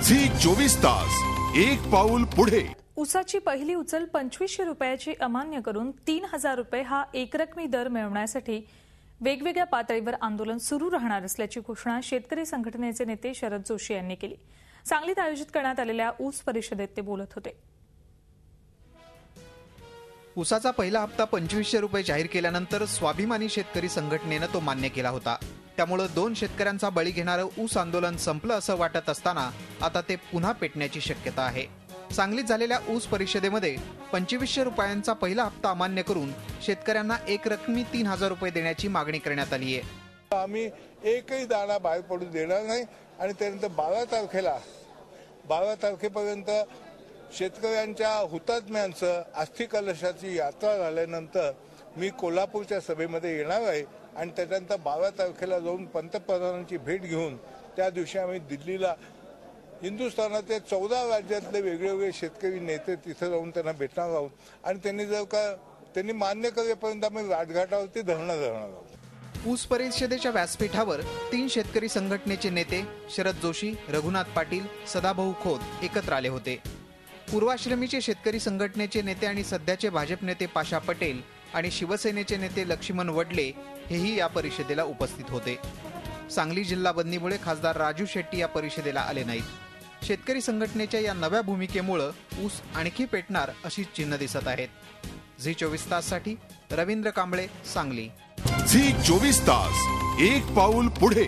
Zee 24 तास एक पाऊल पुढे। ऊसाची पहिली उचल 2500 रुपयाची अमान्य करून 3000 रुपये हा एकरकमी दर मिळवण्यासाठी वेगवेगळ्या पातळीवर आंदोलन सुरू राहणार असल्याची घोषणा शेतकरी संघटनेचे नेते शरद जोशी यांनी केली। सांगलीत आयोजित करण्यात आलेल्या ऊस परिषदेत ते बोलत होते। ऊसाचा पहिला हप्ता 2500 रुपये जाहीर केल्यानंतर स्वाभिमानी शेतकरी संघटनेने तो मान्य केला होता। त्यामुळे दोन शेतकऱ्यांचा बळी घेणारं ऊस आंदोलन संपलं असं वाटत असताना आता ते पुन्हा पेटण्याची शक्यता आहे। सांगलीत झालेल्या ऊस परिषदेमध्ये 2500 रुपयांचा पहिला हप्ता अमान्य करून शेतकऱ्यांना एकरकमी 3000 रुपये देण्याची मागणी करण्यात आली आहे। आम्ही एकही दाणा बाहेर पडू देणार नाही आणि त्यानंतर 12 तारखेपर्यंत शेतकऱ्यांच्या हुतात्म्यांचं अस्थि कलशाची यात्रा झाल्यानंतर मी कोल्हापूरच्या सभेमध्ये येणार आहे आणि त्यानंतर 12 तारखेला जाऊन पंतप्रधानांची भेट घेऊन त्या दिवशी आम्ही दिल्लीला हिंदुस्थानाचे 14 राज्यातले वेगवेगळे शेतकरी नेते तिथे जाऊन त्यांना भेटणार आहोत आणि त्यांनी मान्य करेपर्यंत आम्ही राजघाटावरती धरणं धरणार आहोत। ऊस परिषदेच्या व्यासपीठावर 3 शेतकरी संघटनेचे नेते शरद जोशी, रघुनाथ पाटील, सदाभाऊ खोत एकत्र आले होते। पूर्वाश्रमीचे शेतकरी संघटनेचे नेते आणि सध्याचे भाजप नेते पाशा पटेल आणि शिवसेनेचे नेते लक्ष्मण वडले हेही या परिषदेला उपस्थित होते। सांगली जिल्हा बंदीमुळे खासदार राजू शेट्टी या परिषदेला आले नाहीत। शेतकरी संघटनेच्या या नव्या भूमिकेमुळे ऊस आणखी पेटणार अशी चिन्ह दिसत आहेत। झी 24 ताससाठी रवींद्र कांबळे, सांगली। झी 24 तास एक पाऊल पुढे।